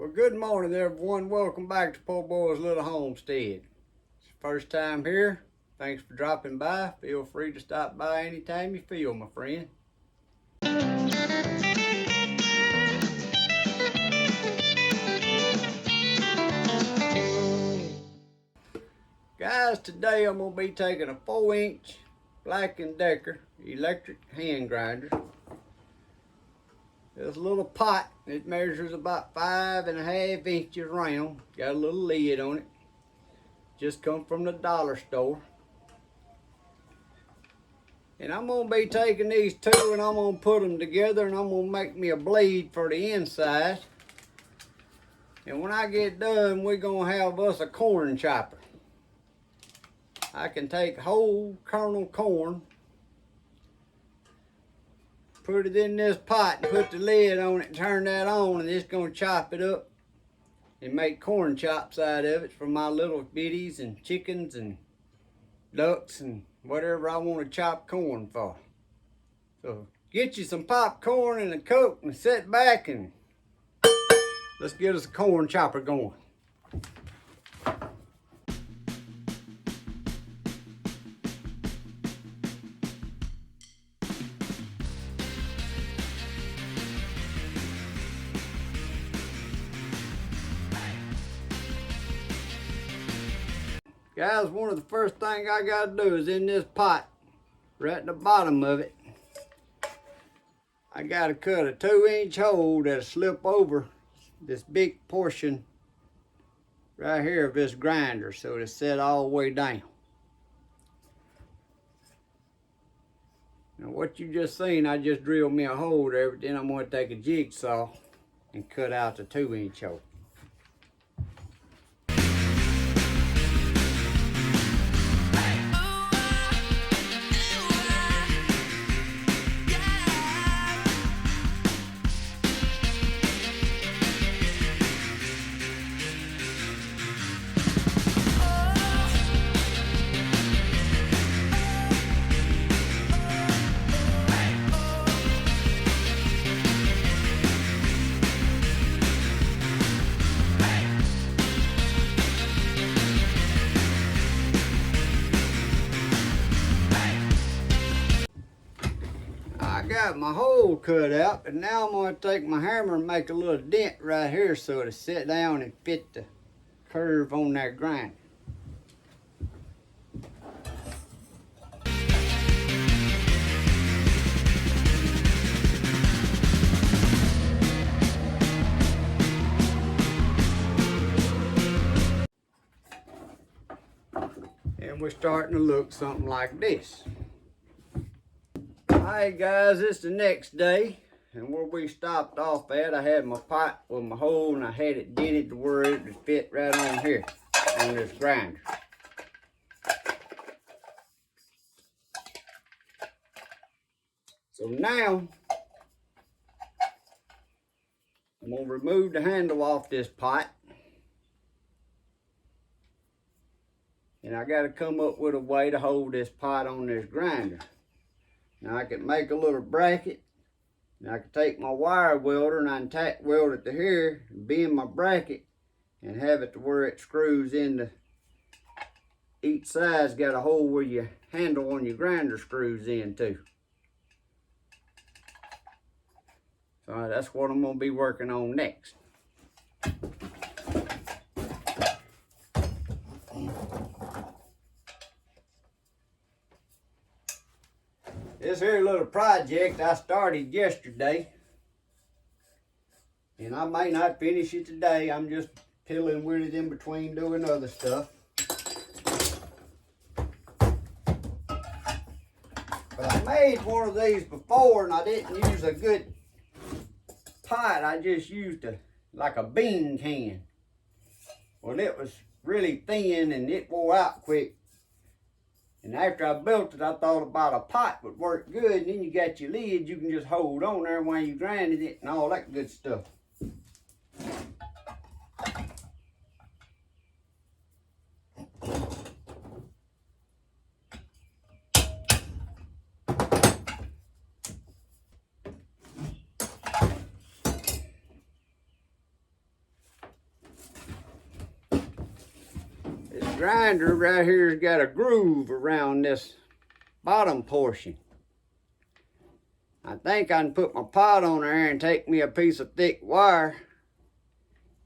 Well, good morning, everyone. Welcome back to Poorboys Little Homestead. It's your first time here. Thanks for dropping by. Feel free to stop by anytime you feel, my friend. Guys, today I'm going to be taking a 4-inch Black & Decker electric hand grinder. This little pot, it measures about 5.5 inches round. Got a little lid on it. Just come from the dollar store. And I'm going to be taking these two and I'm going to put them together and I'm going to make me a blade for the inside. And when I get done, we're going to have us a corn chopper. I can take whole kernel corn, put it in this pot and put the lid on it and turn that on, and it's going to chop it up and make corn chops out of it for my little bitties and chickens and ducks and whatever I want to chop corn for. So get you some popcorn and a Coke and sit back and let's get us a corn chopper going. Guys, one of the first things I got to do is in this pot, right at the bottom of it, I got to cut a 2-inch hole that'll slip over this big portion right here of this grinder so it'll set all the way down. Now what you just seen, I just drilled me a hole there, but then I'm going to take a jigsaw and cut out the 2-inch hole. I got my hole cut out, but now I'm going to take my hammer and make a little dent right here so it'll sit down and fit the curve on that grinder. And we're starting to look something like this. Alright guys, it's the next day, and where we stopped off at, I had my pot with my hole and I had it dented to where it would fit right on here, on this grinder. So now, I'm going to remove the handle off this pot. And I got to come up with a way to hold this pot on this grinder. Now I can make a little bracket. Now I can take my wire welder and I can tack weld it to here, bend my bracket, and have it to where it screws into each side's got a hole where your handle on your grinder screws into. So that's what I'm going to be working on next. This here little project I started yesterday, and I may not finish it today. I'm just piddling with it in between doing other stuff. But I made one of these before and I didn't use a good pot. I just used like a bean can. Well, it was really thin and it wore out quick. And after I built it, I thought about a pot would work good. And then you got your lid, you can just hold on there while you grinded it and all that good stuff. grinder right here's got a groove around this bottom portion. I think I can put my pot on there and take me a piece of thick wire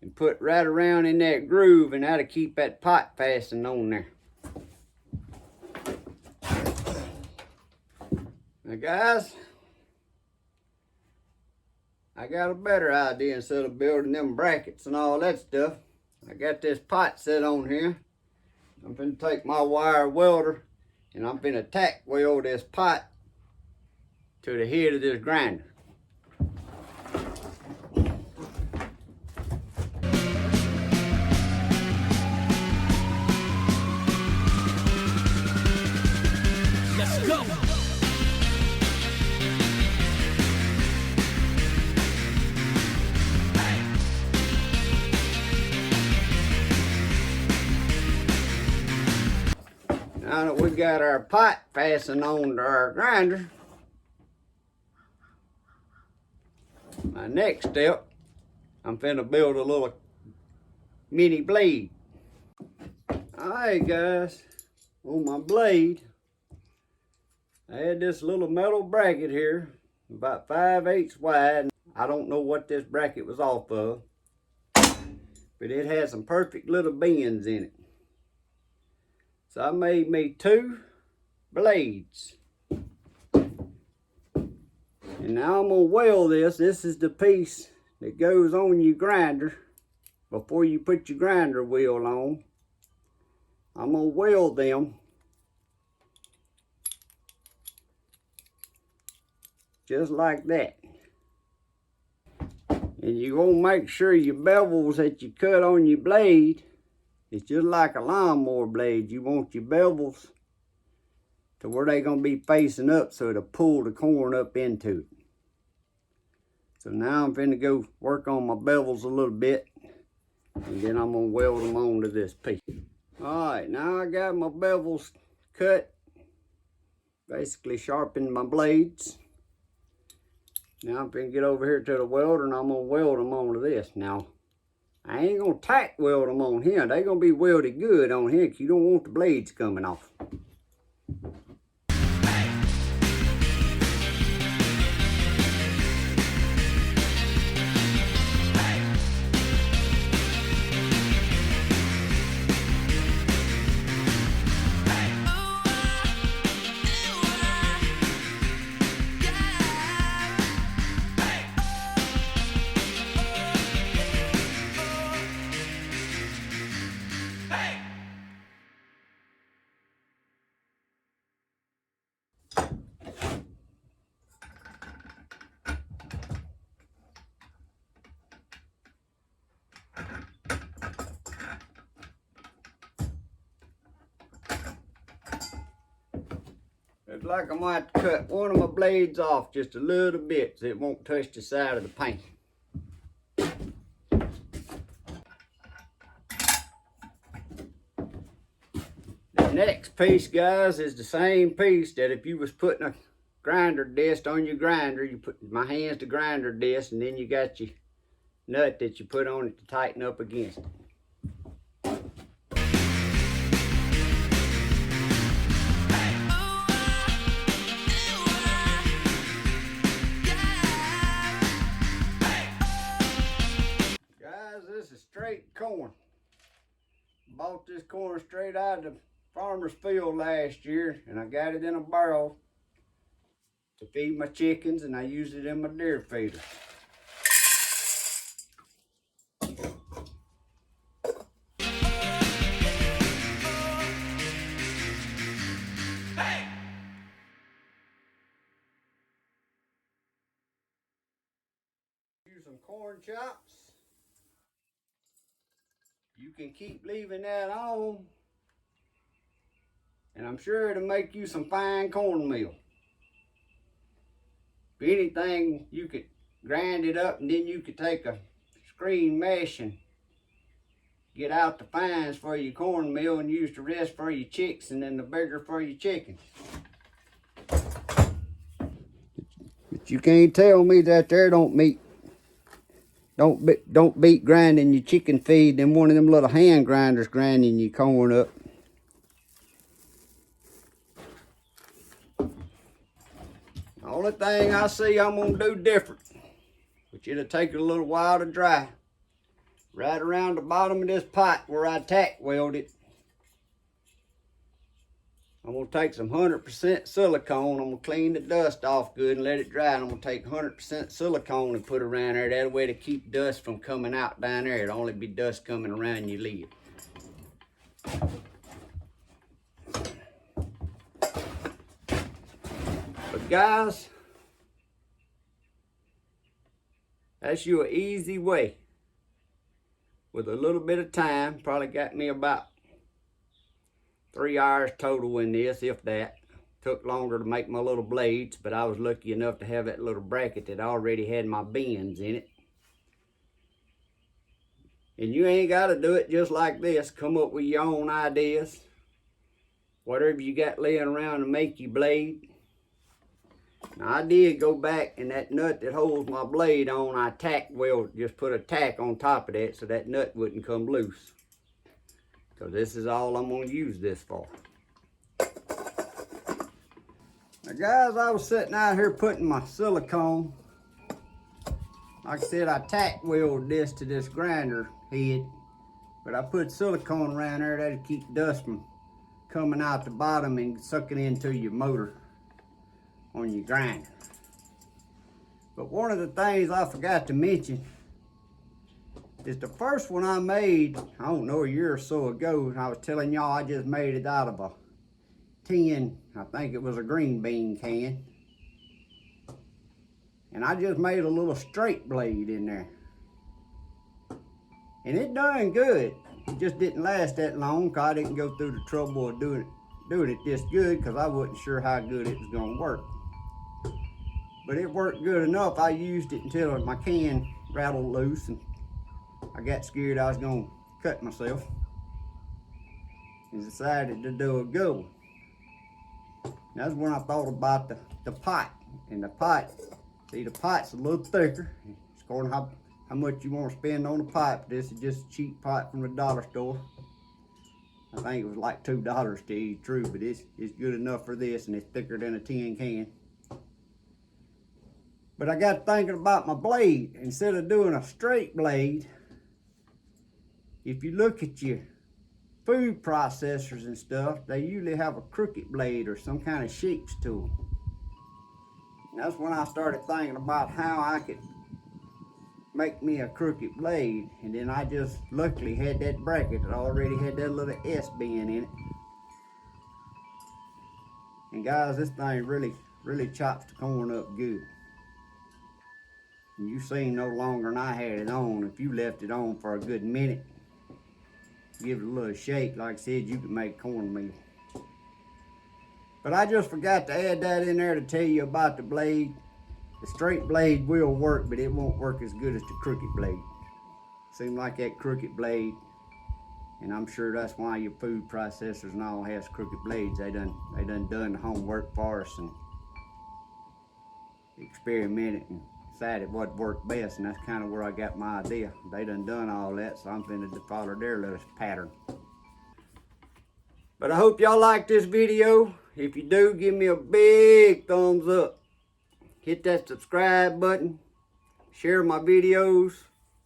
and put right around in that groove, and that'll keep that pot fastened on there. Now guys, I got a better idea. Instead of building them brackets and all that stuff, I got this pot set on here. I'm gonna take my wire welder and I'm gonna tack weld this pot to the head of this grinder. Let's go. Now that we got our pot fastened on to our grinder, my next step, I'm finna build a little mini blade. Alright guys, on my blade, I had this little metal bracket here, about 5/8 wide. I don't know what this bracket was off of, but it had some perfect little bends in it. So I made me 2 blades. And now I'm gonna weld this. This is the piece that goes on your grinder before you put your grinder wheel on. I'm gonna weld them just like that. And you're gonna make sure your bevels that you cut on your blade, it's just like a lawnmower blade. You want your bevels to where they're gonna be facing up so it'll pull the corn up into it. So now I'm finna go work on my bevels a little bit, and then I'm gonna weld them onto this piece. All right, now I got my bevels cut, basically sharpened my blades. Now I'm gonna get over here to the welder and I'm gonna weld them onto this. Now, I ain't gonna tack weld them on here. They're gonna be welded good on here because you don't want the blades coming off. Looks like I might cut one of my blades off just a little bit so it won't touch the side of the paint. The next piece, guys, is the same piece that if you was putting a grinder disc on your grinder, you put my hand's the grinder disc, and then you got your nut that you put on it to tighten up against it. This is straight corn. Bought this corn straight out of the farmer's field last year, and I got it in a barrel to feed my chickens, and I used it in my deer feeder. Use some corn chops. You can keep leaving that on, and I'm sure it'll make you some fine cornmeal. If anything, you could grind it up, and then you could take a screen mesh and get out the fines for your cornmeal and use the rest for your chicks, and then the bigger for your chickens. But you can't tell me that there don't beat grinding your chicken feed than one of them little hand grinders grinding your corn up. Only thing I see I'm gonna do different, which it'll take it a little while to dry. Right around the bottom of this pot where I tack welded, I'm gonna take some 100% silicone. I'm gonna clean the dust off good and let it dry. And I'm gonna take 100% silicone and put it around there. That way to keep dust from coming out down there. It'll only be dust coming around your lid. But guys, that's your easy way. With a little bit of time, probably got me about 3 hours total in this, if that. Took longer to make my little blades, but I was lucky enough to have that little bracket that already had my bends in it. And you ain't got to do it just like this. Come up with your own ideas. Whatever you got laying around to make your blade. Now I did go back, and that nut that holds my blade on, I tack weld, just put a tack on top of that so that nut wouldn't come loose. Because this is all I'm going to use this for. Now guys, I was sitting out here putting my silicone. Like I said, I tack welded this to this grinder head. But I put silicone around there that'll keep dust from coming out the bottom and sucking into your motor on your grinder. But one of the things I forgot to mention is the first one I made, I don't know, a year or so ago, and I was telling y'all I just made it out of a tin, I think it was a green bean can. And I just made a little straight blade in there. And it done good. It just didn't last that long because I didn't go through the trouble of doing it this good because I wasn't sure how good it was going to work. But it worked good enough. I used it until my can rattled loose and I got scared I was going to cut myself and decided to do a good one. That's when I thought about the pot. And the pot, see, the pot's a little thicker. It's according to how much you want to spend on the pot. This is just a cheap pot from the dollar store. I think it was like $2 to tell you the truth, but it's good enough for this, and it's thicker than a tin can. But I got thinking about my blade. Instead of doing a straight blade, if you look at your food processors and stuff, they usually have a crooked blade or some kind of shapes to them. And that's when I started thinking about how I could make me a crooked blade. And then I just luckily had that bracket that already had that little S bend in it. And guys, this thing really chops the corn up good. And you seen no longer than I had it on. If you left it on for a good minute, give it a little shake, like I said, you could make cornmeal. But I just forgot to add that in there to tell you about the blade. The straight blade will work, but it won't work as good as the crooked blade. Seems like that crooked blade, and I'm sure that's why your food processors and all has crooked blades. They done the homework for us and experimented and decided what worked best, and that's kind of where I got my idea. They done all that, so I'm finna to follow their little pattern. But I hope y'all like this video. If you do, give me a big thumbs up. Hit that subscribe button. Share my videos.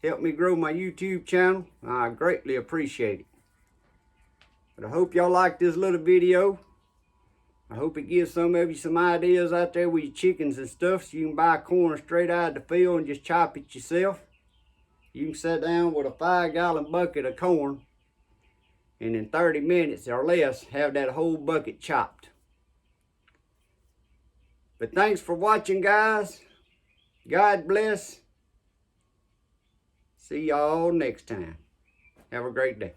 Help me grow my YouTube channel. I greatly appreciate it. But I hope y'all like this little video. I hope it gives some of you some ideas out there with your chickens and stuff, so you can buy corn straight out of the field and just chop it yourself. You can sit down with a 5-gallon bucket of corn and in 30 minutes or less have that whole bucket chopped. But thanks for watching, guys. God bless. See y'all next time. Have a great day.